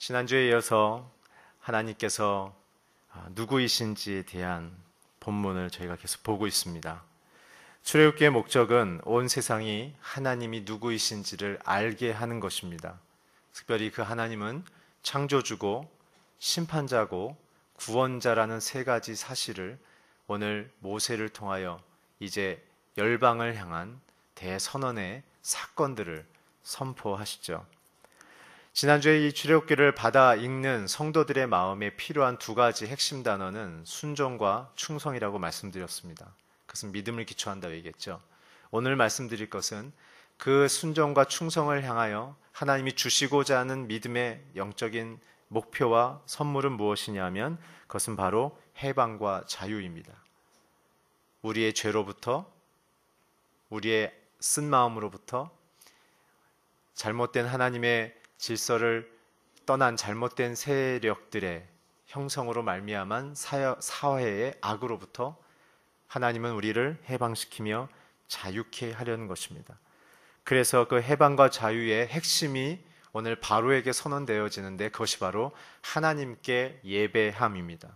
지난주에 이어서 하나님께서 누구이신지에 대한 본문을 저희가 계속 보고 있습니다. 출애굽기의 목적은 온 세상이 하나님이 누구이신지를 알게 하는 것입니다. 특별히 그 하나님은 창조주고 심판자고 구원자라는 세 가지 사실을 오늘 모세를 통하여 이제 열방을 향한 대선언의 사건들을 선포하시죠. 지난주에 이 출애굽기를 받아 읽는 성도들의 마음에 필요한 두 가지 핵심 단어는 순종과 충성이라고 말씀드렸습니다. 그것은 믿음을 기초한다고 얘기했죠. 오늘 말씀드릴 것은 그 순종과 충성을 향하여 하나님이 주시고자 하는 믿음의 영적인 목표와 선물은 무엇이냐면 그것은 바로 해방과 자유입니다. 우리의 죄로부터, 우리의 쓴 마음으로부터, 잘못된 하나님의 질서를 떠난 잘못된 세력들의 형성으로 말미암은 사회의 악으로부터 하나님은 우리를 해방시키며 자유케 하려는 것입니다. 그래서 그 해방과 자유의 핵심이 오늘 바로에게 선언되어지는데 그것이 바로 하나님께 예배함입니다.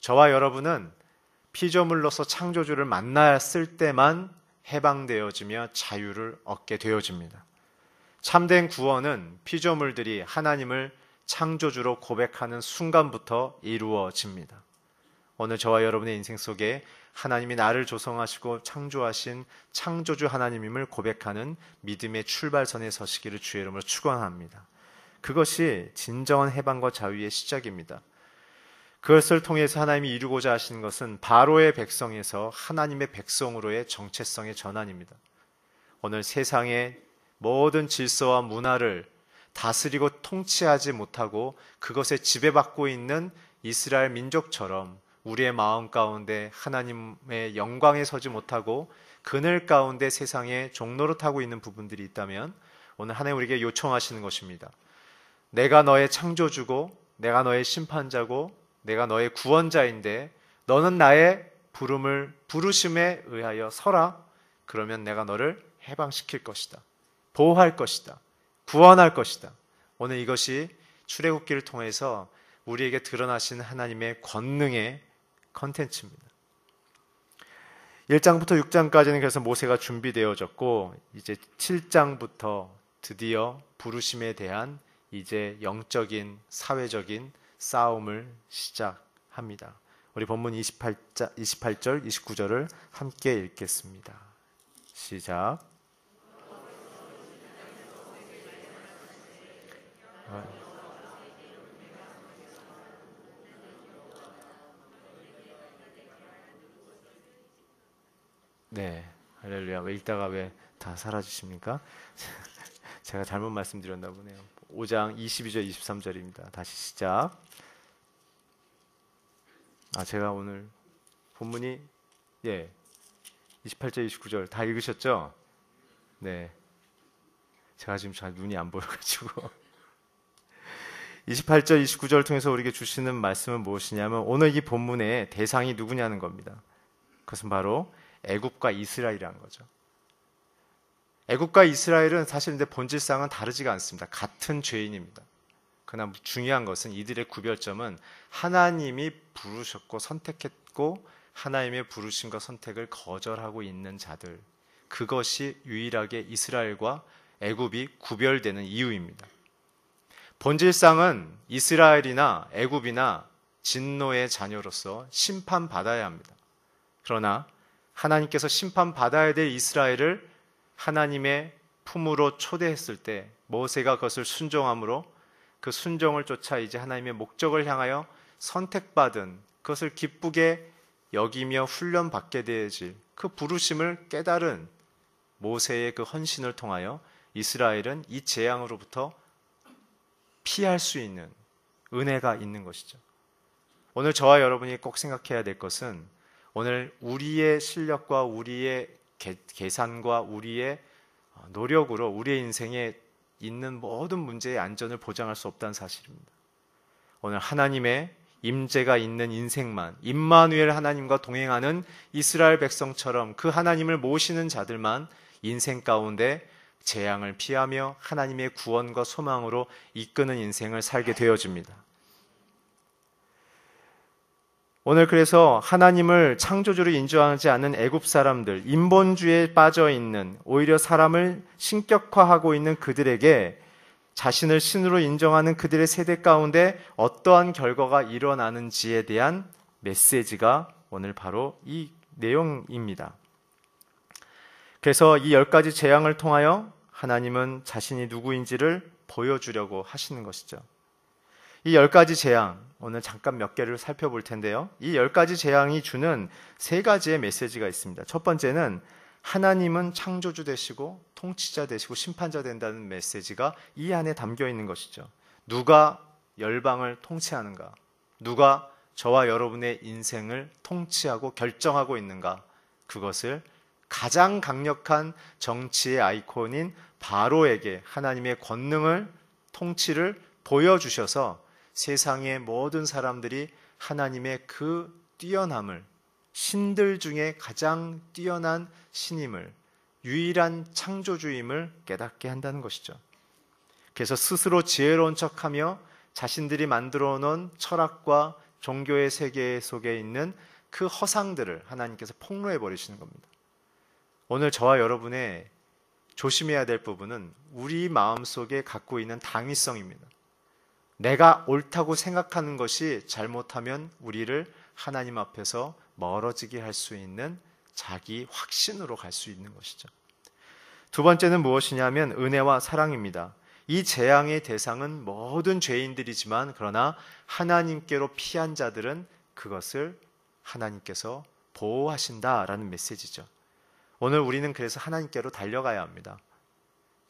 저와 여러분은 피조물로서 창조주를 만났을 때만 해방되어지며 자유를 얻게 되어집니다. 참된 구원은 피조물들이 하나님을 창조주로 고백하는 순간부터 이루어집니다. 오늘 저와 여러분의 인생 속에 하나님이 나를 조성하시고 창조하신 창조주 하나님임을 고백하는 믿음의 출발선에 서시기를 주의 이름으로 축원합니다. 그것이 진정한 해방과 자유의 시작입니다. 그것을 통해서 하나님이 이루고자 하시는 것은 바로의 백성에서 하나님의 백성으로의 정체성의 전환입니다. 오늘 세상의 모든 질서와 문화를 다스리고 통치하지 못하고 그것에 지배받고 있는 이스라엘 민족처럼 우리의 마음 가운데 하나님의 영광에 서지 못하고 그늘 가운데 세상에 종노릇하고 있는 부분들이 있다면 오늘 하나님 우리에게 요청하시는 것입니다. 내가 너의 창조주고 내가 너의 심판자고 내가 너의 구원자인데 너는 나의 부르심에 의하여 서라. 그러면 내가 너를 해방시킬 것이다. 보호할 것이다. 구원할 것이다. 오늘 이것이 출애굽기를 통해서 우리에게 드러나신 하나님의 권능의 컨텐츠입니다. 1장부터 6장까지는 그래서 모세가 준비되어졌고 이제 7장부터 드디어 부르심에 대한 이제 영적인 사회적인 싸움을 시작합니다. 우리 본문 28절, 29절을 함께 읽겠습니다. 시작. 네, 할렐루야. 왜 읽다가 왜 다 사라지십니까? 제가 잘못 말씀드렸나 보네요. 5장 22절 23절입니다. 다시 시작. 제가 오늘 본문이 28절 29절 다 읽으셨죠? 네, 제가 지금 잘 눈이 안 보여가지고 28절 29절을 통해서 우리에게 주시는 말씀은 무엇이냐면 오늘 이 본문의 대상이 누구냐는 겁니다. 그것은 바로 애굽과 이스라엘이라는 거죠. 애굽과 이스라엘은 사실 근데 본질상은 다르지가 않습니다. 같은 죄인입니다. 그러나 중요한 것은 이들의 구별점은 하나님이 부르셨고 선택했고 하나님의 부르심과 선택을 거절하고 있는 자들, 그것이 유일하게 이스라엘과 애굽이 구별되는 이유입니다. 본질상은 이스라엘이나 애굽이나 진노의 자녀로서 심판받아야 합니다. 그러나 하나님께서 심판받아야 될 이스라엘을 하나님의 품으로 초대했을 때 모세가 그것을 순종함으로 그 순종을 쫓아 이제 하나님의 목적을 향하여 선택받은 그것을 기쁘게 여기며 훈련받게 되어질 그 부르심을 깨달은 모세의 그 헌신을 통하여 이스라엘은 이 재앙으로부터 피할 수 있는 은혜가 있는 것이죠. 오늘 저와 여러분이 꼭 생각해야 될 것은 오늘 우리의 실력과 우리의 계산과 우리의 노력으로 우리의 인생에 있는 모든 문제의 안전을 보장할 수 없다는 사실입니다. 오늘 하나님의 임재가 있는 인생만, 임마누엘 하나님과 동행하는 이스라엘 백성처럼 그 하나님을 모시는 자들만 인생 가운데 재앙을 피하며 하나님의 구원과 소망으로 이끄는 인생을 살게 되어집니다. 오늘 그래서 하나님을 창조주로 인정하지 않는 애굽 사람들, 인본주의에 빠져 있는, 오히려 사람을 신격화하고 있는 그들에게 자신을 신으로 인정하는 그들의 세대 가운데 어떠한 결과가 일어나는지에 대한 메시지가 오늘 바로 이 내용입니다. 그래서 이 10가지 재앙을 통하여 하나님은 자신이 누구인지를 보여주려고 하시는 것이죠. 이 10가지 재앙, 오늘 잠깐 몇 개를 살펴볼 텐데요. 이 10가지 재앙이 주는 3가지의 메시지가 있습니다. 첫 번째는 하나님은 창조주 되시고 통치자 되시고 심판자 된다는 메시지가 이 안에 담겨 있는 것이죠. 누가 열방을 통치하는가? 누가 저와 여러분의 인생을 통치하고 결정하고 있는가? 그것을 가장 강력한 정치의 아이콘인 바로에게 하나님의 권능을, 통치를 보여주셔서 세상의 모든 사람들이 하나님의 그 뛰어남을, 신들 중에 가장 뛰어난 신임을, 유일한 창조주임을 깨닫게 한다는 것이죠. 그래서 스스로 지혜로운 척하며 자신들이 만들어 놓은 철학과 종교의 세계 속에 있는 그 허상들을 하나님께서 폭로해 버리시는 겁니다. 오늘 저와 여러분의 조심해야 될 부분은 우리 마음속에 갖고 있는 당위성입니다. 내가 옳다고 생각하는 것이 잘못하면 우리를 하나님 앞에서 멀어지게 할 수 있는 자기 확신으로 갈 수 있는 것이죠. 두 번째는 무엇이냐면 은혜와 사랑입니다. 이 재앙의 대상은 모든 죄인들이지만 그러나 하나님께로 피한 자들은 그것을 하나님께서 보호하신다라는 메시지죠. 오늘 우리는 그래서 하나님께로 달려가야 합니다.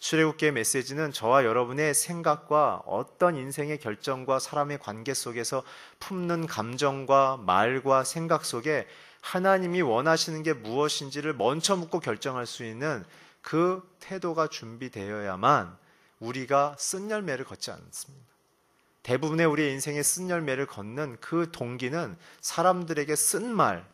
출애굽기의 메시지는 저와 여러분의 생각과 어떤 인생의 결정과 사람의 관계 속에서 품는 감정과 말과 생각 속에 하나님이 원하시는 게 무엇인지를 먼저 묻고 결정할 수 있는 그 태도가 준비되어야만 우리가 쓴 열매를 걷지 않습니다. 대부분의 우리의 인생의 쓴 열매를 걷는 그 동기는 사람들에게 쓴 말,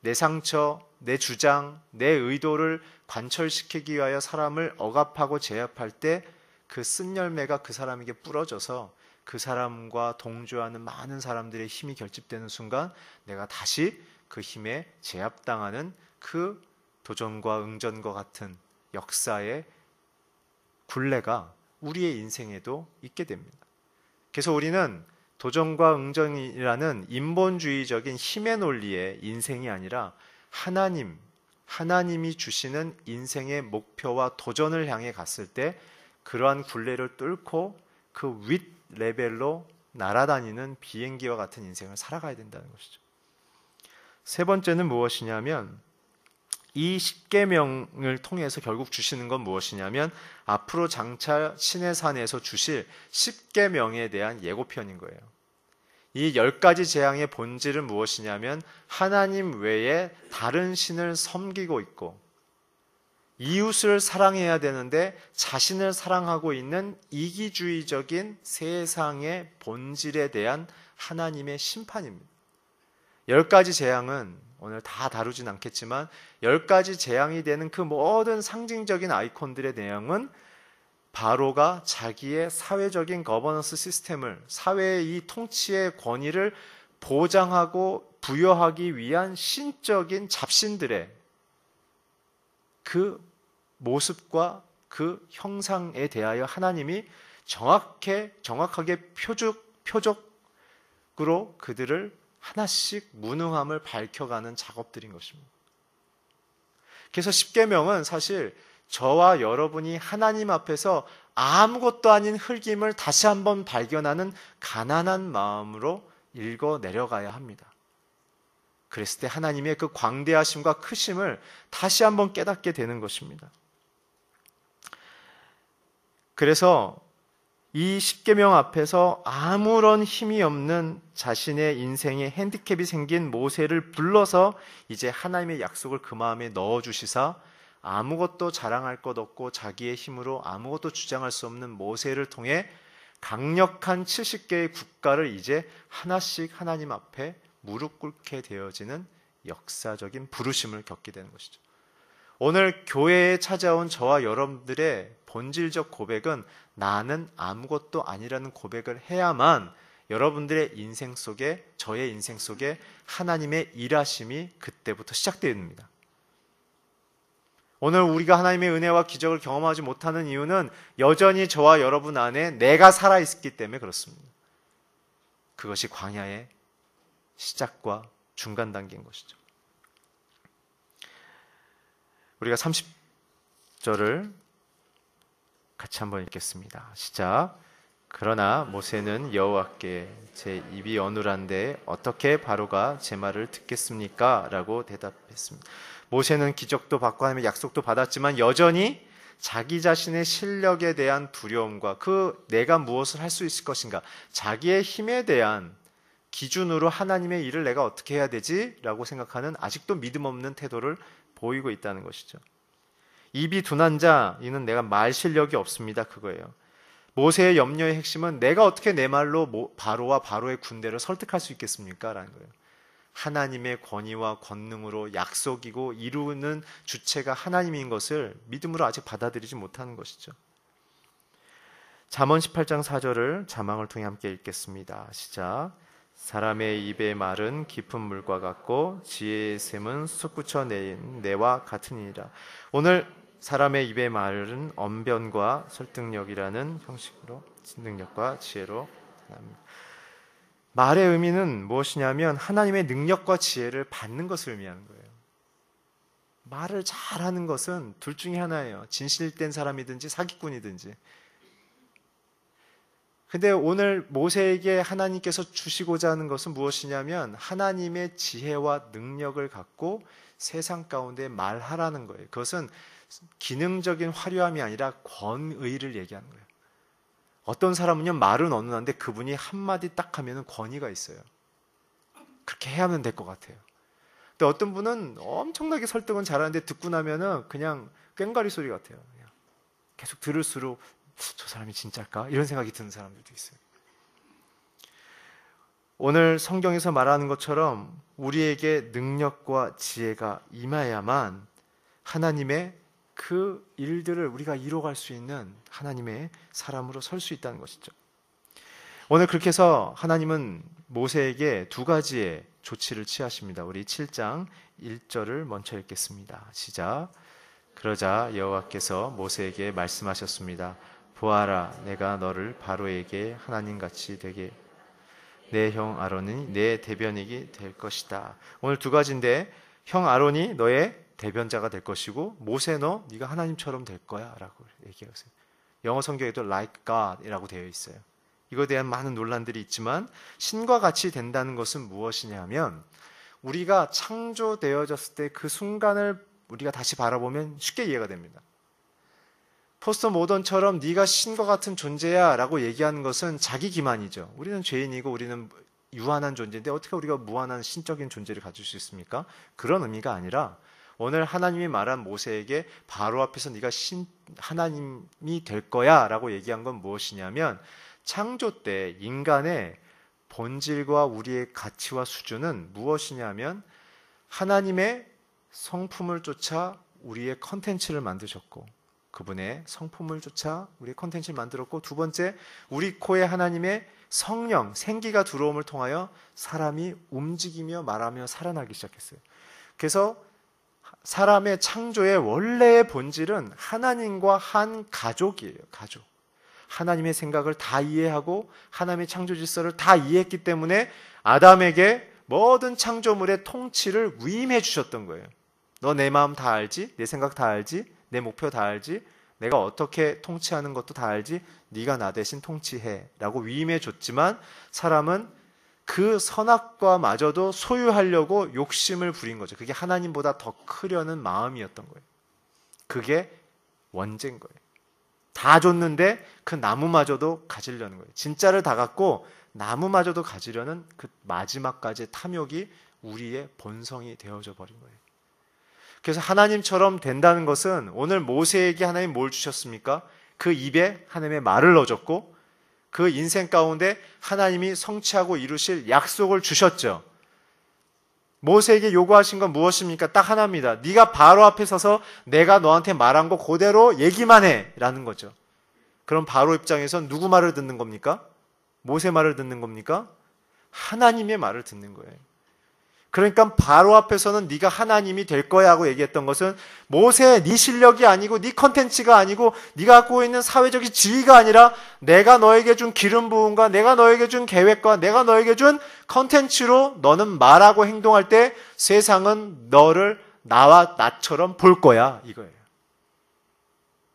내 상처, 내 주장, 내 의도를 관철시키기 위하여 사람을 억압하고 제압할 때 그 쓴 열매가 그 사람에게 뿌려져서 그 사람과 동조하는 많은 사람들의 힘이 결집되는 순간 내가 다시 그 힘에 제압당하는 그 도전과 응전과 같은 역사의 굴레가 우리의 인생에도 있게 됩니다. 그래서 우리는 도전과 응전이라는 인본주의적인 힘의 논리의 인생이 아니라 하나님이 주시는 인생의 목표와 도전을 향해 갔을 때 그러한 굴레를 뚫고 그 윗 레벨로 날아다니는 비행기와 같은 인생을 살아가야 된다는 것이죠. 세 번째는 무엇이냐면 이 십계명을 통해서 결국 주시는 건 무엇이냐면 앞으로 장차 신의 산에서 주실 십계명에 대한 예고편인 거예요. 이 10가지 재앙의 본질은 무엇이냐면 하나님 외에 다른 신을 섬기고 있고 이웃을 사랑해야 되는데 자신을 사랑하고 있는 이기주의적인 세상의 본질에 대한 하나님의 심판입니다. 10가지 재앙은 오늘 다 다루진 않겠지만 10가지 재앙이 되는 그 모든 상징적인 아이콘들의 내용은 바로가 자기의 사회적인 거버넌스 시스템을, 사회의 이 통치의 권위를 보장하고 부여하기 위한 신적인 잡신들의 그 모습과 그 형상에 대하여 하나님이 정확하게 표적으로 그들을 하나씩 무능함을 밝혀가는 작업들인 것입니다. 그래서 십계명은 사실 저와 여러분이 하나님 앞에서 아무것도 아닌 흙임을 다시 한번 발견하는 가난한 마음으로 읽어 내려가야 합니다. 그랬을 때 하나님의 그 광대하심과 크심을 다시 한번 깨닫게 되는 것입니다. 그래서 이 십계명 앞에서 아무런 힘이 없는 자신의 인생에 핸디캡이 생긴 모세를 불러서 이제 하나님의 약속을 그 마음에 넣어주시사 아무것도 자랑할 것 없고 자기의 힘으로 아무것도 주장할 수 없는 모세를 통해 강력한 70개의 국가를 이제 하나씩 하나님 앞에 무릎 꿇게 되어지는 역사적인 부르심을 겪게 되는 것이죠. 오늘 교회에 찾아온 저와 여러분들의 본질적 고백은 나는 아무것도 아니라는 고백을 해야만 여러분들의 인생 속에, 저의 인생 속에 하나님의 일하심이 그때부터 시작됩니다. 오늘 우리가 하나님의 은혜와 기적을 경험하지 못하는 이유는 여전히 저와 여러분 안에 내가 살아있기 때문에 그렇습니다. 그것이 광야의 시작과 중간 단계인 것이죠. 우리가 30절을 같이 한번 읽겠습니다. 시작. 그러나 모세는 여호와께 제 입이 어눌한데 어떻게 바로가 제 말을 듣겠습니까? 라고 대답했습니다. 모세는 기적도 받고 하나님의 약속도 받았지만 여전히 자기 자신의 실력에 대한 두려움과 그 내가 무엇을 할 수 있을 것인가, 자기의 힘에 대한 기준으로 하나님의 일을 내가 어떻게 해야 되지? 라고 생각하는 아직도 믿음 없는 태도를 보이고 있다는 것이죠. 입이 둔한 자, 이는 내가 말 실력이 없습니다. 그거예요. 모세의 염려의 핵심은 내가 어떻게 내 말로 바로와 바로의 군대를 설득할 수 있겠습니까? 라는 거예요. 하나님의 권위와 권능으로 약속이고 이루는 주체가 하나님인 것을 믿음으로 아직 받아들이지 못하는 것이죠. 잠언 18장 4절을 자막을 통해 함께 읽겠습니다. 시작. 사람의 입의 말은 깊은 물과 같고 지혜의 샘은 솟구쳐 내린 내와 같으니라. 오늘 사람의 입의 말은 언변과 설득력이라는 형식으로 능력과 지혜로 합니다. 말의 의미는 무엇이냐면 하나님의 능력과 지혜를 받는 것을 의미하는 거예요. 말을 잘하는 것은 둘 중에 하나예요. 진실된 사람이든지 사기꾼이든지. 근데 오늘 모세에게 하나님께서 주시고자 하는 것은 무엇이냐면 하나님의 지혜와 능력을 갖고 세상 가운데 말하라는 거예요. 그것은 기능적인 화려함이 아니라 권의를 얘기하는 거예요. 어떤 사람은요, 말은 어눌한데 그분이 한마디 딱 하면 권위가 있어요. 그렇게 해야만 될 것 같아요. 근데 어떤 분은 엄청나게 설득은 잘하는데 듣고 나면은 그냥 꽹과리 소리 같아요. 그냥 계속 들을수록 저 사람이 진짜일까? 이런 생각이 드는 사람들도 있어요. 오늘 성경에서 말하는 것처럼 우리에게 능력과 지혜가 임해야만 하나님의 그 일들을 우리가 이뤄갈 수 있는 하나님의 사람으로 설 수 있다는 것이죠. 오늘 그렇게 해서 하나님은 모세에게 두 가지의 조치를 취하십니다. 우리 7장 1절을 먼저 읽겠습니다. 시작. 그러자 여호와께서 모세에게 말씀하셨습니다. 보아라, 내가 너를 바로에게 하나님같이 되게 내 형 아론이 내 대변인이 될 것이다. 오늘 두 가지인데 형 아론이 너의 대변자가 될 것이고 모세 네가 하나님처럼 될 거야 라고 얘기하세요. 영어 성경에도 like God 이라고 되어 있어요. 이거에 대한 많은 논란들이 있지만 신과 같이 된다는 것은 무엇이냐면 우리가 창조되어졌을 때 그 순간을 우리가 다시 바라보면 쉽게 이해가 됩니다. 포스트 모던처럼 네가 신과 같은 존재야 라고 얘기하는 것은 자기 기만이죠. 우리는 죄인이고 우리는 유한한 존재인데 어떻게 우리가 무한한 신적인 존재를 가질 수 있습니까? 그런 의미가 아니라 오늘 하나님이 말한 모세에게 바로 앞에서 네가 하나님이 될 거야 라고 얘기한 건 무엇이냐면 창조 때 인간의 본질과 우리의 가치와 수준은 무엇이냐면 하나님의 성품을 쫓아 우리의 컨텐츠를 만드셨고 그분의 성품을 쫓아 우리의 컨텐츠를 만들었고 두 번째 우리 코에 하나님의 성령, 생기가 들어옴을 통하여 사람이 움직이며 말하며 살아나기 시작했어요. 그래서 사람의 창조의 원래의 본질은 하나님과 한 가족이에요. 가족. 하나님의 생각을 다 이해하고 하나님의 창조 질서를 다 이해했기 때문에 아담에게 모든 창조물의 통치를 위임해 주셨던 거예요. 너 내 마음 다 알지? 내 생각 다 알지? 내 목표 다 알지? 내가 어떻게 통치하는 것도 다 알지? 네가 나 대신 통치해 라고 위임해 줬지만 사람은 그 선악과 마저도 소유하려고 욕심을 부린 거죠. 그게 하나님보다 더 크려는 마음이었던 거예요. 그게 원죄인 거예요. 다 줬는데 그 나무마저도 가지려는 거예요. 진짜를 다 갖고 나무마저도 가지려는 그 마지막까지의 탐욕이 우리의 본성이 되어져 버린 거예요. 그래서 하나님처럼 된다는 것은 오늘 모세에게 하나님 뭘 주셨습니까? 그 입에 하나님의 말을 넣어줬고 그 인생 가운데 하나님이 성취하고 이루실 약속을 주셨죠. 모세에게 요구하신 건 무엇입니까? 딱 하나입니다. 네가 바로 앞에 서서 내가 너한테 말한 거 그대로 얘기만 해 라는 거죠. 그럼 바로 입장에선 누구 말을 듣는 겁니까? 모세 말을 듣는 겁니까? 하나님의 말을 듣는 거예요. 그러니까 바로 앞에서는 네가 하나님이 될 거야 하고 얘기했던 것은 모세 네 실력이 아니고 네 컨텐츠가 아니고 네가 갖고 있는 사회적인 지위가 아니라 내가 너에게 준 기름 부음과 내가 너에게 준 계획과 내가 너에게 준 컨텐츠로 너는 말하고 행동할 때 세상은 너를 나와 나처럼 볼 거야 이거예요.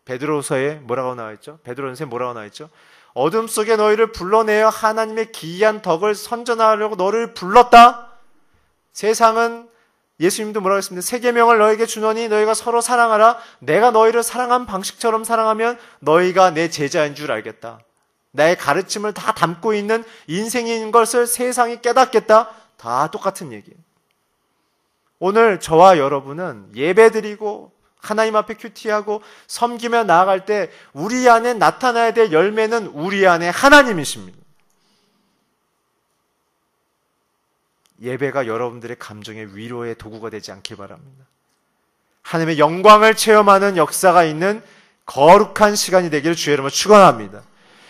베드로서에 뭐라고 나와 있죠? 베드로전서에 뭐라고 나와 있죠? 어둠 속에 너희를 불러내어 하나님의 기이한 덕을 선전하려고 너를 불렀다. 세상은 예수님도 뭐라고 했습니다. 새 계명을 너에게 주노니 너희가 서로 사랑하라. 내가 너희를 사랑한 방식처럼 사랑하면 너희가 내 제자인 줄 알겠다. 나의 가르침을 다 담고 있는 인생인 것을 세상이 깨닫겠다. 다 똑같은 얘기예요. 오늘 저와 여러분은 예배드리고 하나님 앞에 큐티하고 섬기며 나아갈 때 우리 안에 나타나야 될 열매는 우리 안에 하나님이십니다. 예배가 여러분들의 감정의 위로의 도구가 되지 않길 바랍니다. 하나님의 영광을 체험하는 역사가 있는 거룩한 시간이 되기를 주의 이름으로 축원합니다.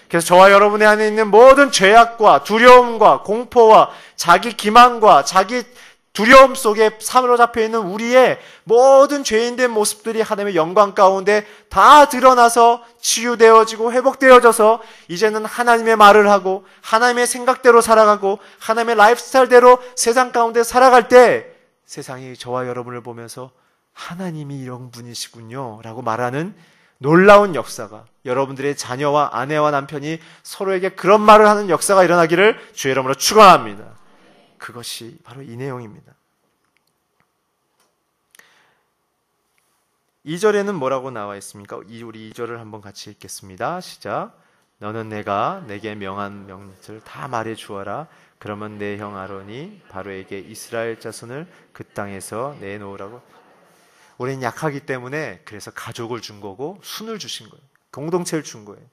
그래서 저와 여러분의 안에 있는 모든 죄악과 두려움과 공포와 자기 기만과 자기 두려움 속에 사로잡혀 있는 우리의 모든 죄인된 모습들이 하나님의 영광 가운데 다 드러나서 치유되어지고 회복되어져서 이제는 하나님의 말을 하고 하나님의 생각대로 살아가고 하나님의 라이프스타일대로 세상 가운데 살아갈 때 세상이 저와 여러분을 보면서 하나님이 이런 분이시군요 라고 말하는 놀라운 역사가 여러분들의 자녀와 아내와 남편이 서로에게 그런 말을 하는 역사가 일어나기를 주의 이름으로 축원합니다. 그것이 바로 이 내용입니다. 2절에는 뭐라고 나와 있습니까? 우리 2절을 한번 같이 읽겠습니다. 시작. 너는 내가 내게 명한 명령을 다 말해 주어라. 그러면 내 형 아론이 바로에게 이스라엘 자손을 그 땅에서 내놓으라고. 우리는 약하기 때문에 그래서 가족을 준 거고 순을 주신 거예요. 공동체를 준 거예요.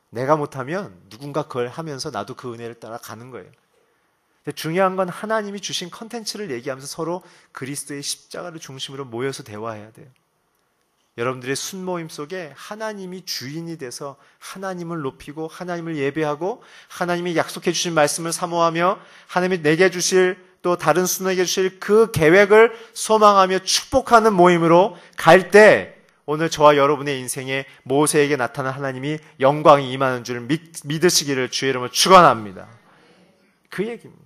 내가 못하면 누군가 그걸 하면서 나도 그 은혜를 따라 가는 거예요. 중요한 건 하나님이 주신 컨텐츠를 얘기하면서 서로 그리스도의 십자가를 중심으로 모여서 대화해야 돼요. 여러분들의 순모임 속에 하나님이 주인이 돼서 하나님을 높이고 하나님을 예배하고 하나님이 약속해 주신 말씀을 사모하며 하나님이 내게 주실 또 다른 순에게 주실 그 계획을 소망하며 축복하는 모임으로 갈 때 오늘 저와 여러분의 인생에 모세에게 나타난 하나님이 영광이 임하는 줄 믿으시기를 주의 이름으로 축원합니다. 그 얘기입니다.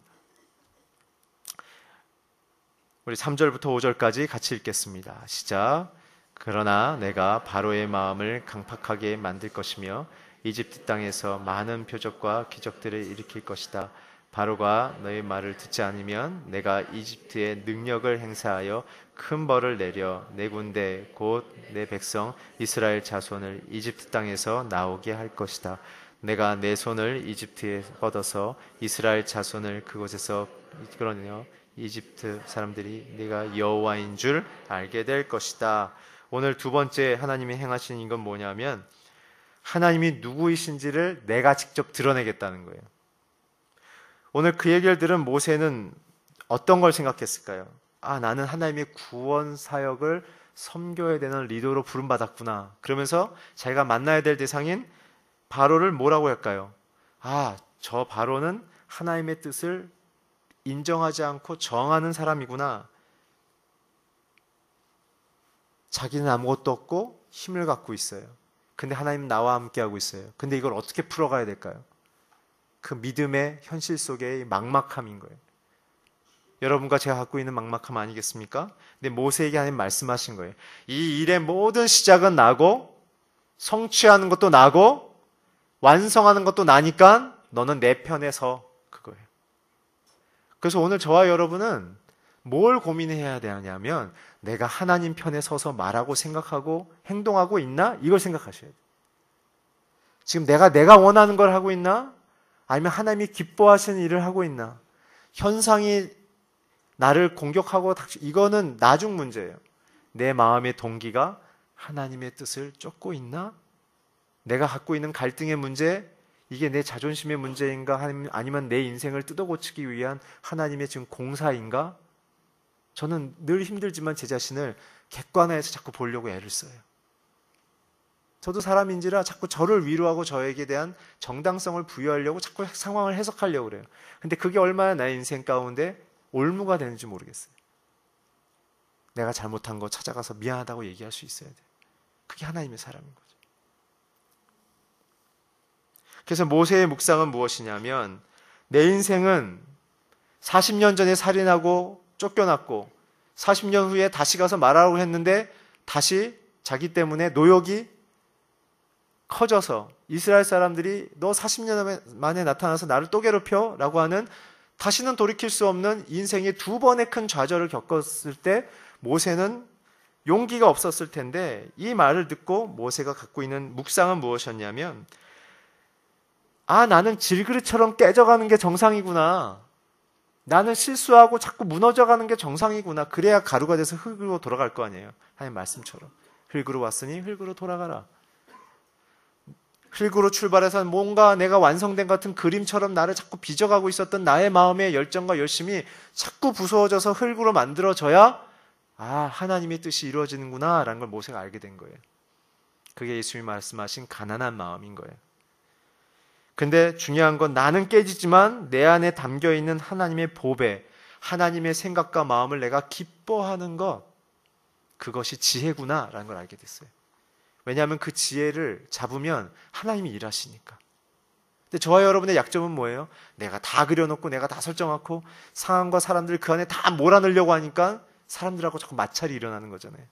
우리 3절부터 5절까지 같이 읽겠습니다. 시작. 그러나 내가 바로의 마음을 강팍하게 만들 것이며 이집트 땅에서 많은 표적과 기적들을 일으킬 것이다. 바로가 너의 말을 듣지 않으면 내가 이집트에 능력을 행사하여 큰 벌을 내려 내 군대 곧 내 백성 이스라엘 자손을 이집트 땅에서 나오게 할 것이다. 내가 내 손을 이집트에 뻗어서 이스라엘 자손을 그곳에서 이끌어내어 이집트 사람들이 네가 여호와인 줄 알게 될 것이다. 오늘 두 번째 하나님이 행하신 이건 뭐냐면 하나님이 누구이신지를 내가 직접 드러내겠다는 거예요. 오늘 그 얘기를 들은 모세는 어떤 걸 생각했을까요? 아, 나는 하나님의 구원 사역을 섬겨야 되는 리더로 부름받았구나. 그러면서 자기가 만나야 될 대상인 바로를 뭐라고 할까요? 아, 저 바로는 하나님의 뜻을 인정하지 않고 정하는 사람이구나. 자기는 아무것도 없고 힘을 갖고 있어요. 근데 하나님은 나와 함께하고 있어요. 근데 이걸 어떻게 풀어가야 될까요? 그 믿음의 현실 속의 막막함인 거예요. 여러분과 제가 갖고 있는 막막함 아니겠습니까? 근데 모세에게 하나님 말씀하신 거예요. 이 일의 모든 시작은 나고 성취하는 것도 나고 완성하는 것도 나니까 너는 내 편에 서. 그거예요. 그래서 오늘 저와 여러분은 뭘 고민해야 되냐면 내가 하나님 편에 서서 말하고 생각하고 행동하고 있나? 이걸 생각하셔야 돼요. 지금 내가 원하는 걸 하고 있나? 아니면 하나님이 기뻐하시는 일을 하고 있나? 현상이 나를 공격하고 이거는 나중 문제예요. 내 마음의 동기가 하나님의 뜻을 쫓고 있나? 내가 갖고 있는 갈등의 문제, 이게 내 자존심의 문제인가? 아니면 내 인생을 뜯어고치기 위한 하나님의 지금 공사인가? 저는 늘 힘들지만 제 자신을 객관화해서 자꾸 보려고 애를 써요. 저도 사람인지라 자꾸 저를 위로하고 저에게 대한 정당성을 부여하려고 자꾸 상황을 해석하려고 그래요. 근데 그게 얼마나 나의 인생 가운데 올무가 되는지 모르겠어요. 내가 잘못한 거 찾아가서 미안하다고 얘기할 수 있어야 돼요. 그게 하나님의 사람인 거죠. 그래서 모세의 묵상은 무엇이냐면, 내 인생은 40년 전에 살인하고 쫓겨났고 40년 후에 다시 가서 말하라고 했는데 다시 자기 때문에 노역이 커져서 이스라엘 사람들이 너 40년 만에 나타나서 나를 또 괴롭혀? 라고 하는, 다시는 돌이킬 수 없는 인생의 두 번의 큰 좌절을 겪었을 때 모세는 용기가 없었을 텐데, 이 말을 듣고 모세가 갖고 있는 묵상은 무엇이었냐면, 나는 질그릇처럼 깨져가는 게 정상이구나. 나는 실수하고 자꾸 무너져가는 게 정상이구나. 그래야 가루가 돼서 흙으로 돌아갈 거 아니에요. 하나님 말씀처럼. 흙으로 왔으니 흙으로 돌아가라. 흙으로 출발해서 뭔가 내가 완성된 같은 그림처럼 나를 자꾸 빚어가고 있었던 나의 마음의 열정과 열심이 자꾸 부서져서 흙으로 만들어져야 하나님의 뜻이 이루어지는구나 라는 걸 모세가 알게 된 거예요. 그게 예수님이 말씀하신 가난한 마음인 거예요. 근데 중요한 건, 나는 깨지지만 내 안에 담겨있는 하나님의 보배, 하나님의 생각과 마음을 내가 기뻐하는 것, 그것이 지혜구나 라는 걸 알게 됐어요. 왜냐하면 그 지혜를 잡으면 하나님이 일하시니까. 근데 저와 여러분의 약점은 뭐예요? 내가 다 그려놓고 내가 다 설정하고 상황과 사람들을 그 안에 다 몰아넣으려고 하니까 사람들하고 자꾸 마찰이 일어나는 거잖아요.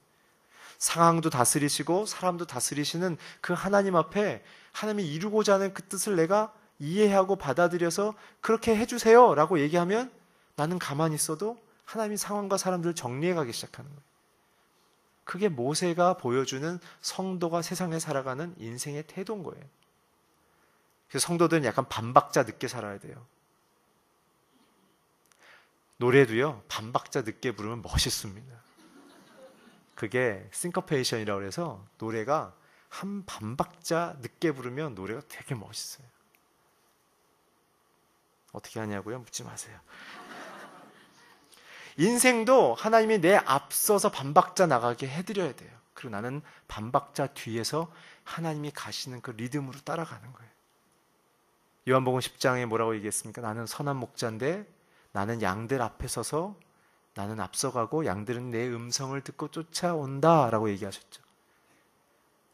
상황도 다스리시고 사람도 다스리시는 그 하나님 앞에 하나님이 이루고자 하는 그 뜻을 내가 이해하고 받아들여서 그렇게 해주세요 라고 얘기하면 나는 가만히 있어도 하나님이 상황과 사람들을 정리해 가기 시작하는 거예요. 그게 모세가 보여주는 성도가 세상에 살아가는 인생의 태도인 거예요. 그래서 성도들은 약간 반박자 늦게 살아야 돼요. 노래도요, 반박자 늦게 부르면 멋있습니다. 그게 싱커페이션이라고 해서 노래가 한 반박자 늦게 부르면 노래가 되게 멋있어요. 어떻게 하냐고요? 묻지 마세요. 인생도 하나님이 내 앞서서 반박자 나가게 해드려야 돼요. 그리고 나는 반박자 뒤에서 하나님이 가시는 그 리듬으로 따라가는 거예요. 요한복음 10장에 뭐라고 얘기했습니까? 나는 선한 목자인데 나는 양들 앞에 서서 나는 앞서가고 양들은 내 음성을 듣고 쫓아온다 라고 얘기하셨죠.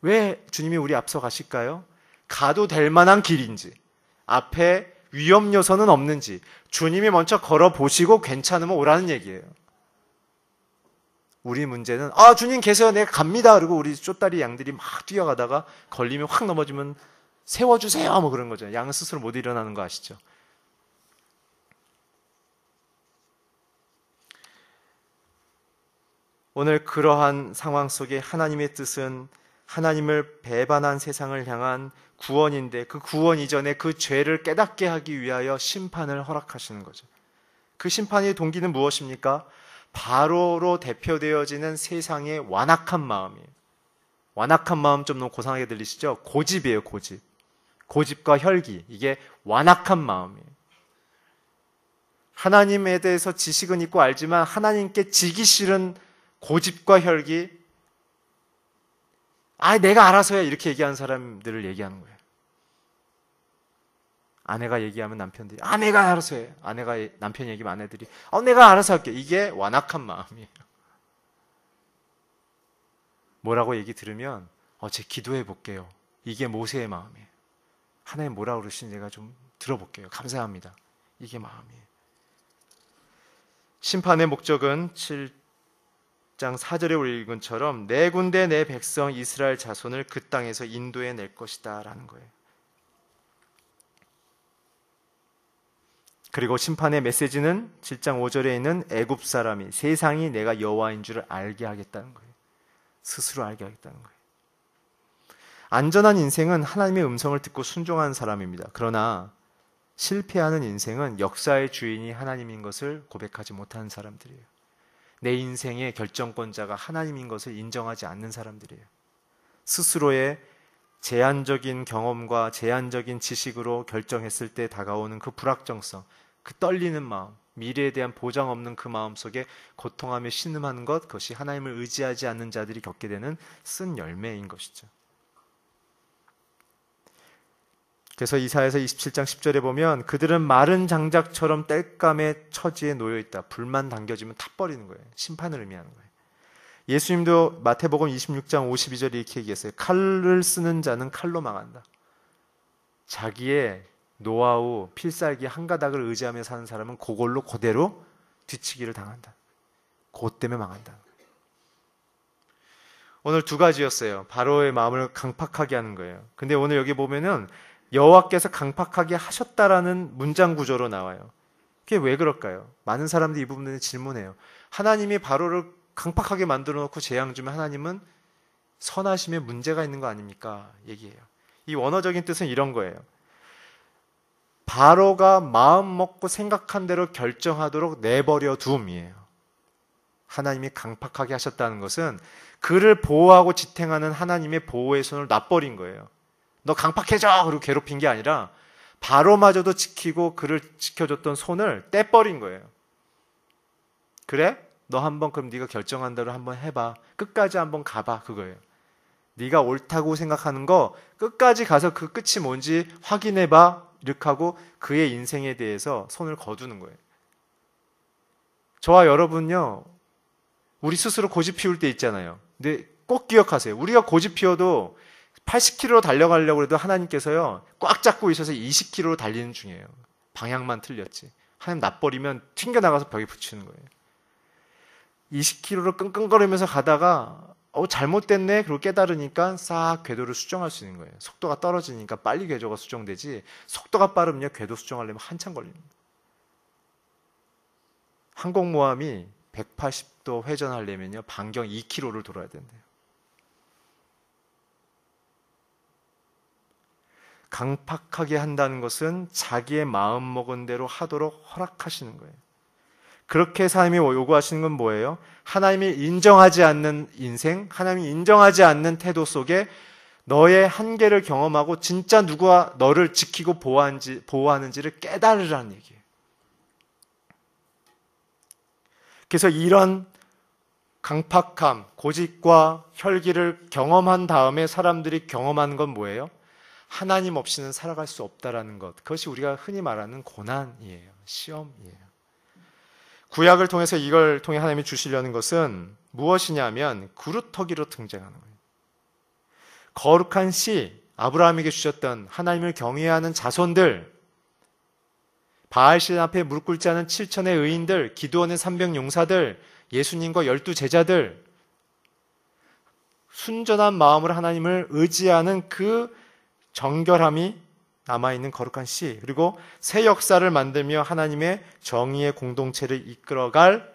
왜 주님이 우리 앞서 가실까요? 가도 될 만한 길인지, 앞에 위험 요소는 없는지 주님이 먼저 걸어보시고 괜찮으면 오라는 얘기예요. 우리 문제는 주님 계세요, 내가 갑니다. 그리고 우리 쫓다리 양들이 막 뛰어가다가 걸리면 확 넘어지면 세워주세요 뭐 그런 거죠. 양은 스스로 못 일어나는 거 아시죠? 오늘 그러한 상황 속에 하나님의 뜻은 하나님을 배반한 세상을 향한 구원인데, 그 구원 이전에 그 죄를 깨닫게 하기 위하여 심판을 허락하시는 거죠. 그 심판의 동기는 무엇입니까? 바로로 대표되어지는 세상의 완악한 마음이에요. 완악한 마음 좀 너무 고상하게 들리시죠? 고집이에요, 고집. 고집과 혈기, 이게 완악한 마음이에요. 하나님에 대해서 지식은 있고 알지만 하나님께 지기 싫은 고집과 혈기, 내가 알아서 해 이렇게 얘기하는 사람들을 얘기하는 거예요. 아내가 얘기하면 남편들이 내가 알아서 해. 아내가 남편이 얘기하면 아내들이 내가 알아서 할게. 이게 완악한 마음이에요. 뭐라고 얘기 들으면 제 기도해 볼게요. 이게 모세의 마음이에요. 하나님 뭐라고 그러시는지 제가 좀 들어볼게요. 감사합니다. 이게 마음이에요. 심판의 목적은 7장 4절에 우리 읽은 것처럼 내 군대 내 백성 이스라엘 자손을 그 땅에서 인도해 낼 것이다 라는 거예요. 그리고 심판의 메시지는 7장 5절에 있는 애굽 사람이 세상이 내가 여호와인 줄을 알게 하겠다는 거예요. 스스로 알게 하겠다는 거예요. 안전한 인생은 하나님의 음성을 듣고 순종하는 사람입니다. 그러나 실패하는 인생은 역사의 주인이 하나님인 것을 고백하지 못하는 사람들이에요. 내 인생의 결정권자가 하나님인 것을 인정하지 않는 사람들이에요. 스스로의 제한적인 경험과 제한적인 지식으로 결정했을 때 다가오는 그 불확정성, 그 떨리는 마음, 미래에 대한 보장 없는 그 마음속에 고통하며 신음하는 것, 그것이 하나님을 의지하지 않는 자들이 겪게 되는 쓴 열매인 것이죠. 그래서 이사야서 27장 10절에 보면 그들은 마른 장작처럼 땔감의 처지에 놓여 있다. 불만 당겨지면 타버리는 거예요. 심판을 의미하는 거예요. 예수님도 마태복음 26장 52절에 이렇게 얘기했어요. 칼을 쓰는 자는 칼로 망한다. 자기의 노하우, 필살기 한 가닥을 의지하며 사는 사람은 그걸로 그대로 뒤치기를 당한다. 그것 때문에 망한다. 오늘 두 가지였어요. 바로의 마음을 강팍하게 하는 거예요. 근데 오늘 여기 보면은 여호와께서 강팍하게 하셨다라는 문장 구조로 나와요. 그게 왜 그럴까요? 많은 사람들이 이 부분에 질문해요. 하나님이 바로를 강팍하게 만들어 놓고 재앙 주면 하나님은 선하심에 문제가 있는 거 아닙니까? 얘기해요. 이 원어적인 뜻은 이런 거예요. 바로가 마음 먹고 생각한 대로 결정하도록 내버려 둠이에요. 하나님이 강팍하게 하셨다는 것은 그를 보호하고 지탱하는 하나님의 보호의 손을 놔버린 거예요. 너 강팍해져! 그리고 괴롭힌 게 아니라 바로마저도 지키고 그를 지켜줬던 손을 떼버린 거예요. 그래? 너 한번 그럼 네가 결정한 대로 한번 해봐. 끝까지 한번 가봐. 그거예요. 네가 옳다고 생각하는 거 끝까지 가서 그 끝이 뭔지 확인해봐. 이렇게 하고 그의 인생에 대해서 손을 거두는 거예요. 저와 여러분요. 우리 스스로 고집 피울 때 있잖아요. 근데 꼭 기억하세요. 우리가 고집 피워도 80km로 달려가려고 해도 하나님께서요. 꽉 잡고 있어서 20km로 달리는 중이에요. 방향만 틀렸지. 하나님 놔버리면 튕겨나가서 벽에 붙이는 거예요. 20km로 끙끙거리면서 가다가 잘못됐네. 그리고 깨달으니까 싹 궤도를 수정할 수 있는 거예요. 속도가 떨어지니까 빨리 궤도가 수정되지 속도가 빠르면 궤도 수정하려면 한참 걸립니다. 항공모함이 180도 회전하려면요. 반경 2km를 돌아야 된대요. 강팍하게 한다는 것은 자기의 마음 먹은 대로 하도록 허락하시는 거예요. 그렇게 하나님이 요구하시는 건 뭐예요? 하나님이 인정하지 않는 인생, 하나님이 인정하지 않는 태도 속에 너의 한계를 경험하고 진짜 누가 너를 지키고 보호하는지를 깨달으라는 얘기예요. 그래서 이런 강팍함, 고집과 혈기를 경험한 다음에 사람들이 경험하는 건 뭐예요? 하나님 없이는 살아갈 수 없다라는 것. 그것이 우리가 흔히 말하는 고난이에요. 시험이에요. 구약을 통해서 이걸 통해 하나님이 주시려는 것은 무엇이냐면 그루터기로 등장하는 거예요. 거룩한 씨, 아브라함에게 주셨던 하나님을 경외하는 자손들, 바알신 앞에 무릎 꿇지 않은 7천의 의인들, 기드온의 300용사들, 예수님과 12 제자들, 순전한 마음으로 하나님을 의지하는 그 정결함이 남아있는 거룩한 씨, 그리고 새 역사를 만들며 하나님의 정의의 공동체를 이끌어갈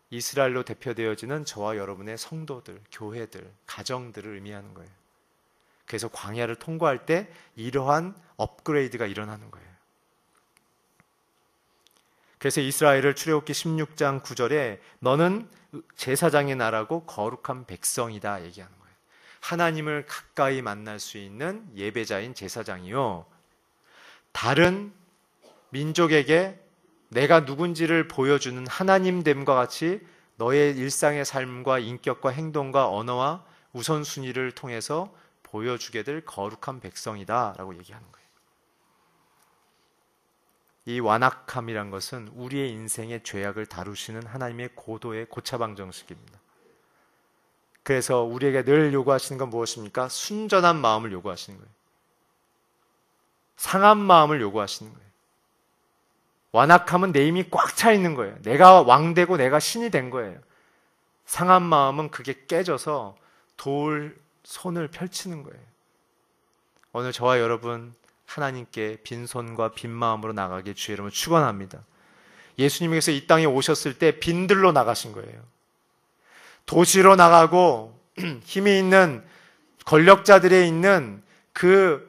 이스라엘로 대표되어지는 저와 여러분의 성도들, 교회들, 가정들을 의미하는 거예요. 그래서 광야를 통과할 때 이러한 업그레이드가 일어나는 거예요. 그래서 이스라엘을 출애굽기 16장 9절에 너는 제사장의 나라고 거룩한 백성이다 얘기하는 거예요. 하나님을 가까이 만날 수 있는 예배자인 제사장이요. 다른 민족에게 내가 누군지를 보여주는 하나님됨과 같이 너의 일상의 삶과 인격과 행동과 언어와 우선순위를 통해서 보여주게 될 거룩한 백성이다 라고 얘기하는 거예요. 이 완악함이란 것은 우리의 인생의 죄악을 다루시는 하나님의 고도의 고차방정식입니다. 그래서 우리에게 늘 요구하시는 건 무엇입니까? 순전한 마음을 요구하시는 거예요. 상한 마음을 요구하시는 거예요. 완악함은 내 힘이 꽉 차 있는 거예요. 내가 왕되고 내가 신이 된 거예요. 상한 마음은 그게 깨져서 도울 손을 펼치는 거예요. 오늘 저와 여러분 하나님께 빈손과 빈 마음으로 나가길 주의 이름으로 축원합니다. 예수님께서 이 땅에 오셨을 때 빈들로 나가신 거예요. 도시로 나가고 힘이 있는 권력자들에 있는 그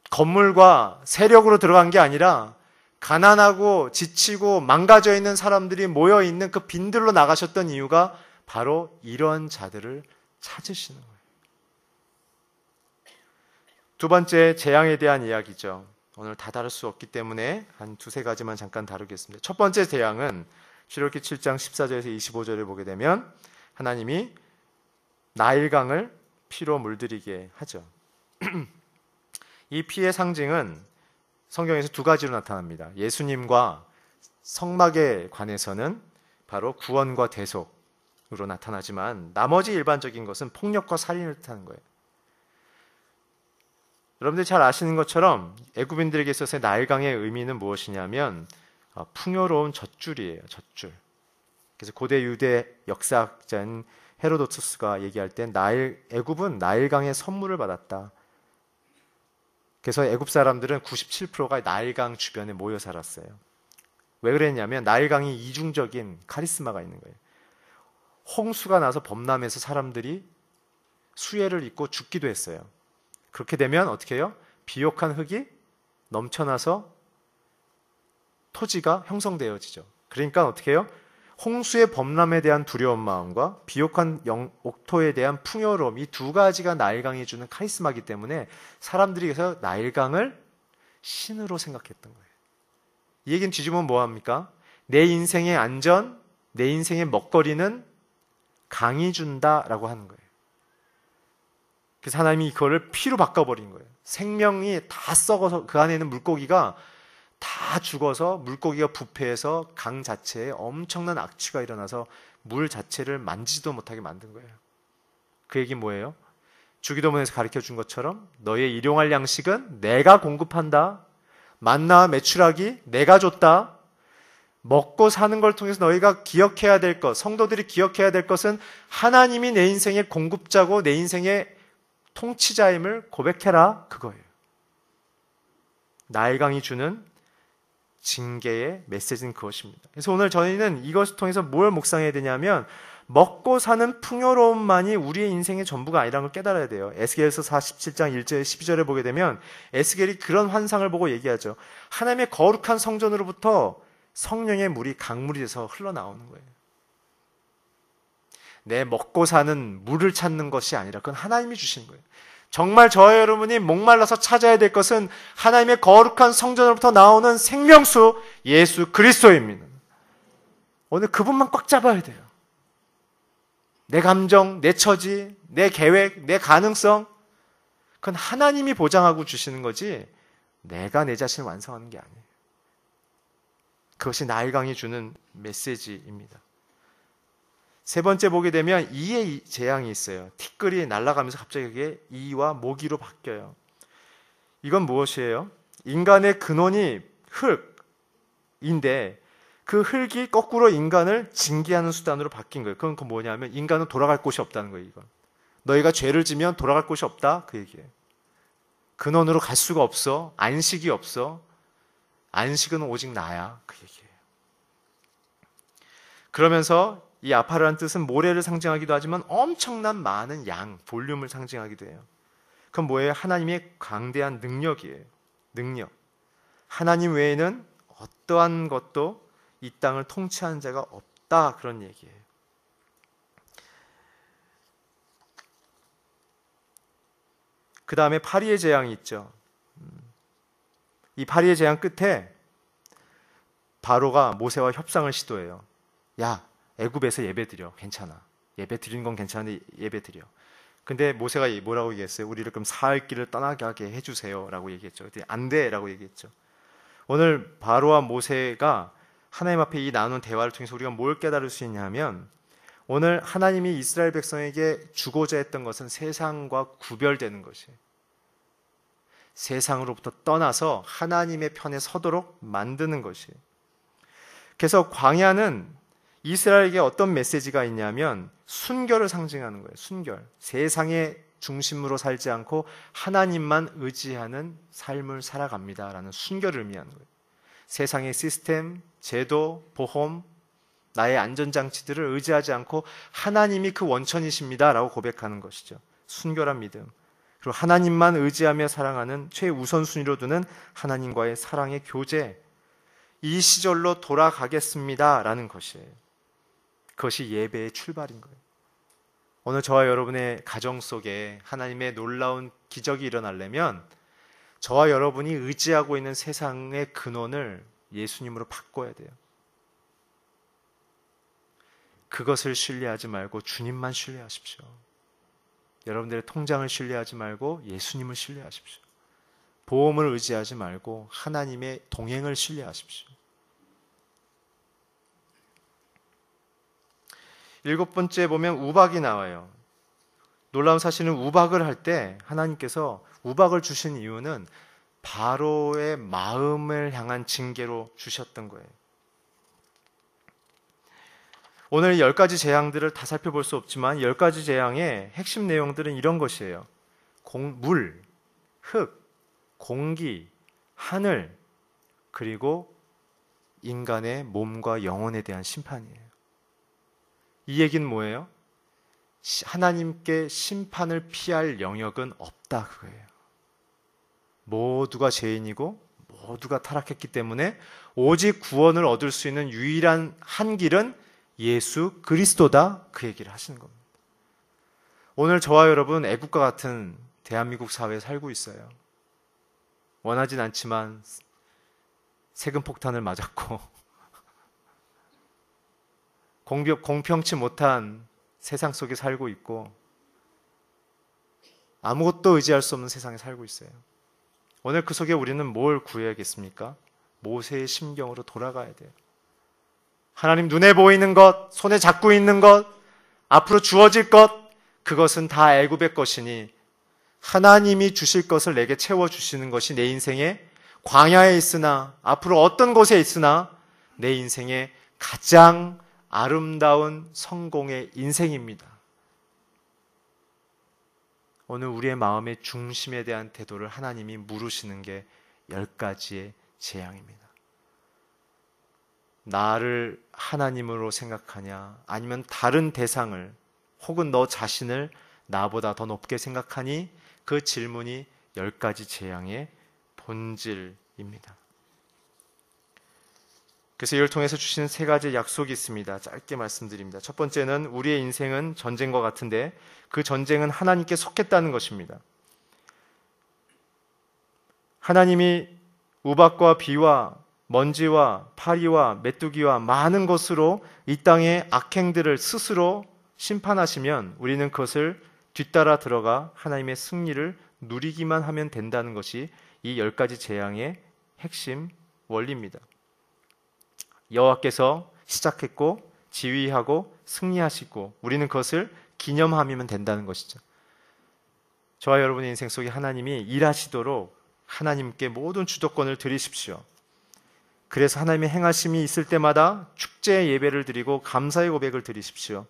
건물과 세력으로 들어간 게 아니라 가난하고 지치고 망가져 있는 사람들이 모여 있는 그 빈들로 나가셨던 이유가 바로 이런 자들을 찾으시는 거예요. 두 번째, 재앙에 대한 이야기죠. 오늘 다 다룰 수 없기 때문에 한 두세 가지만 잠깐 다루겠습니다. 첫 번째 재앙은 출애굽기 7장 14절에서 25절을 보게 되면 하나님이 나일강을 피로 물들이게 하죠. 이 피의 상징은 성경에서 두 가지로 나타납니다. 예수님과 성막에 관해서는 바로 구원과 대속으로 나타나지만 나머지 일반적인 것은 폭력과 살인을 뜻하는 거예요. 여러분들이 잘 아시는 것처럼 애굽인들에게 있어서의 나일강의 의미는 무엇이냐면 풍요로운 젖줄이에요. 젖줄. 그래서 고대 유대 역사학자인 헤로도투스가 얘기할 때 애굽은 나일강의 선물을 받았다. 그래서 애굽 사람들은 97%가 나일강 주변에 모여 살았어요. 왜 그랬냐면 나일강이 이중적인 카리스마가 있는 거예요. 홍수가 나서 범람해서 사람들이 수해를 입고 죽기도 했어요. 그렇게 되면 어떻게 해요? 비옥한 흙이 넘쳐나서 토지가 형성되어지죠. 그러니까 어떻게 해요? 홍수의 범람에 대한 두려운 마음과 비옥한 옥토에 대한 풍요로움, 이 두 가지가 나일강이 주는 카리스마이기 때문에 사람들이 그래서 나일강을 신으로 생각했던 거예요. 이 얘기는 뒤집으면 뭐합니까? 내 인생의 안전, 내 인생의 먹거리는 강이 준다라고 하는 거예요. 그래서 하나님이 이거를 피로 바꿔버린 거예요. 생명이 다 썩어서 그 안에 있는 물고기가 다 죽어서 물고기가 부패해서 강 자체에 엄청난 악취가 일어나서 물 자체를 만지지도 못하게 만든 거예요. 그 얘기 뭐예요? 주기도문에서 가르쳐 준 것처럼 너의 일용할 양식은 내가 공급한다. 만나와 메추라기 내가 줬다. 먹고 사는 걸 통해서 너희가 기억해야 될 것, 성도들이 기억해야 될 것은 하나님이 내 인생의 공급자고 내 인생의 통치자임을 고백해라. 그거예요. 나일강이 주는 징계의 메시지는 그것입니다. 그래서 오늘 저희는 이것을 통해서 뭘 묵상해야 되냐면 먹고 사는 풍요로움만이 우리의 인생의 전부가 아니라는 걸 깨달아야 돼요. 에스겔서 47장 1절 12절에 보게 되면 에스겔이 그런 환상을 보고 얘기하죠. 하나님의 거룩한 성전으로부터 성령의 물이 강물이 돼서 흘러나오는 거예요. 내 먹고 사는 물을 찾는 것이 아니라 그건 하나님이 주신 거예요. 정말 저와 여러분이 목말라서 찾아야 될 것은 하나님의 거룩한 성전으로부터 나오는 생명수 예수 그리스도입니다. 오늘 그분만 꽉 잡아야 돼요. 내 감정, 내 처지, 내 계획, 내 가능성 그건 하나님이 보장하고 주시는 거지 내가 내 자신을 완성하는 게 아니에요. 그것이 나일강이 주는 메시지입니다. 세 번째 보게 되면 이의 재앙이 있어요. 티끌이 날아가면서 갑자기 그게 이와 모기로 바뀌어요. 이건 무엇이에요? 인간의 근원이 흙인데 그 흙이 거꾸로 인간을 징계하는 수단으로 바뀐 거예요. 그건 뭐냐면 인간은 돌아갈 곳이 없다는 거예요. 이건. 너희가 죄를 지면 돌아갈 곳이 없다 그 얘기예요. 근원으로 갈 수가 없어. 안식이 없어. 안식은 오직 나야 그 얘기예요. 그러면서 이 아파르라는 뜻은 모래를 상징하기도 하지만 엄청난 많은 양, 볼륨을 상징하기도 해요. 그건 뭐예요? 하나님의 강대한 능력이에요. 능력. 하나님 외에는 어떠한 것도 이 땅을 통치하는 자가 없다 그런 얘기예요. 그 다음에 파리의 재앙이 있죠. 이 파리의 재앙 끝에 바로가 모세와 협상을 시도해요. 야, 애굽에서 예배드려. 괜찮아. 예배 드리는 건 괜찮은데 예배 드려. 근데 모세가 뭐라고 얘기했어요? 우리를 그럼 사할 길을 떠나게 하게 해주세요 라고 얘기했죠. 안 돼 라고 얘기했죠. 오늘 바로와 모세가 하나님 앞에 이 나눈 대화를 통해서 우리가 뭘 깨달을 수 있냐면 오늘 하나님이 이스라엘 백성에게 주고자 했던 것은 세상과 구별되는 것이에요. 세상으로부터 떠나서 하나님의 편에 서도록 만드는 것이에요. 그래서 광야는 이스라엘에게 어떤 메시지가 있냐면 순결을 상징하는 거예요. 순결. 세상의 중심으로 살지 않고 하나님만 의지하는 삶을 살아갑니다라는 순결을 의미하는 거예요. 세상의 시스템, 제도, 보험, 나의 안전장치들을 의지하지 않고 하나님이 그 원천이십니다라고 고백하는 것이죠. 순결한 믿음. 그리고 하나님만 의지하며 사랑하는 최우선순위로 두는 하나님과의 사랑의 교제. 이 시절로 돌아가겠습니다라는 것이에요. 그것이 예배의 출발인 거예요. 오늘 저와 여러분의 가정 속에 하나님의 놀라운 기적이 일어나려면 저와 여러분이 의지하고 있는 세상의 근원을 예수님으로 바꿔야 돼요. 그것을 신뢰하지 말고 주님만 신뢰하십시오. 여러분들의 통장을 신뢰하지 말고 예수님을 신뢰하십시오. 보험을 의지하지 말고 하나님의 동행을 신뢰하십시오. 7번째 보면 우박이 나와요. 놀라운 사실은 우박을 할 때 하나님께서 우박을 주신 이유는 바로의 마음을 향한 징계로 주셨던 거예요. 오늘 10가지 재앙들을 다 살펴볼 수 없지만 10가지 재앙의 핵심 내용들은 이런 것이에요. 물, 흙, 공기, 하늘, 그리고 인간의 몸과 영혼에 대한 심판이에요. 이 얘기는 뭐예요? 하나님께 심판을 피할 영역은 없다 그거예요. 모두가 죄인이고 모두가 타락했기 때문에 오직 구원을 얻을 수 있는 유일한 한 길은 예수 그리스도다, 그 얘기를 하시는 겁니다. 오늘 저와 여러분 애국과 같은 대한민국 사회에 살고 있어요. 원하진 않지만 세금 폭탄을 맞았고 공평치 못한 세상 속에 살고 있고 아무것도 의지할 수 없는 세상에 살고 있어요. 오늘 그 속에 우리는 뭘 구해야겠습니까? 모세의 심경으로 돌아가야 돼요. 하나님 눈에 보이는 것, 손에 잡고 있는 것, 앞으로 주어질 것, 그것은 다 애굽의 것이니 하나님이 주실 것을 내게 채워주시는 것이 내 인생의 광야에 있으나 앞으로 어떤 곳에 있으나 내 인생의 가장 아름다운 성공의 인생입니다. 오늘 우리의 마음의 중심에 대한 태도를 하나님이 물으시는 게 10가지의 재앙입니다. 나를 하나님으로 생각하냐, 아니면 다른 대상을 혹은 너 자신을 나보다 더 높게 생각하니, 그 질문이 10가지 재앙의 본질입니다. 그래서 이걸 통해서 주시는 3가지 약속이 있습니다. 짧게 말씀드립니다. 첫 번째는 우리의 인생은 전쟁과 같은데 그 전쟁은 하나님께 속했다는 것입니다. 하나님이 우박과 비와 먼지와 파리와 메뚜기와 많은 것으로 이 땅의 악행들을 스스로 심판하시면 우리는 그것을 뒤따라 들어가 하나님의 승리를 누리기만 하면 된다는 것이 이 10가지 재앙의 핵심 원리입니다. 여호와께서 시작했고 지휘하고 승리하시고 우리는 그것을 기념하면 된다는 것이죠. 저와 여러분의 인생 속에 하나님이 일하시도록 하나님께 모든 주도권을 드리십시오. 그래서 하나님의 행하심이 있을 때마다 축제 예배를 드리고 감사의 고백을 드리십시오.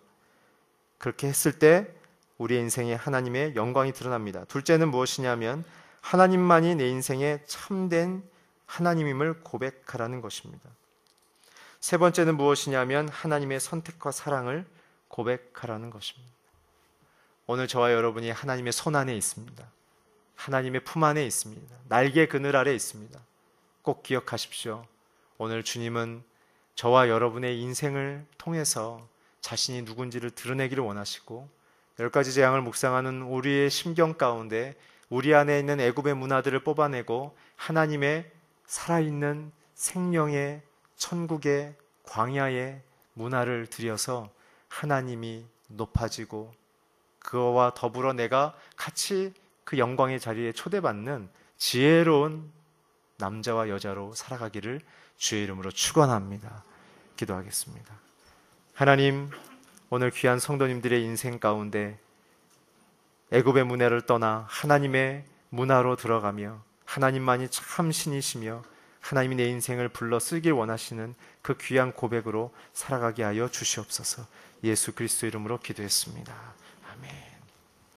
그렇게 했을 때 우리의 인생에 하나님의 영광이 드러납니다. 둘째는 무엇이냐면 하나님만이 내 인생의 참된 하나님임을 고백하라는 것입니다. 세 번째는 무엇이냐면 하나님의 선택과 사랑을 고백하라는 것입니다. 오늘 저와 여러분이 하나님의 손 안에 있습니다. 하나님의 품 안에 있습니다. 날개 그늘 아래 있습니다. 꼭 기억하십시오. 오늘 주님은 저와 여러분의 인생을 통해서 자신이 누군지를 드러내기를 원하시고 10가지 재앙을 묵상하는 우리의 심경 가운데 우리 안에 있는 애굽의 문화들을 뽑아내고 하나님의 살아있는 생명의 천국의 광야의 문화를 들여서 하나님이 높아지고 그와 더불어 내가 같이 그 영광의 자리에 초대받는 지혜로운 남자와 여자로 살아가기를 주의 이름으로 축원합니다. 기도하겠습니다. 하나님, 오늘 귀한 성도님들의 인생 가운데 애굽의 문화를 떠나 하나님의 문화로 들어가며 하나님만이 참 신이시며 하나님이 내 인생을 불러 쓰길 원하시는 그 귀한 고백으로 살아가게 하여 주시옵소서. 예수 그리스도 이름으로 기도했습니다. 아멘.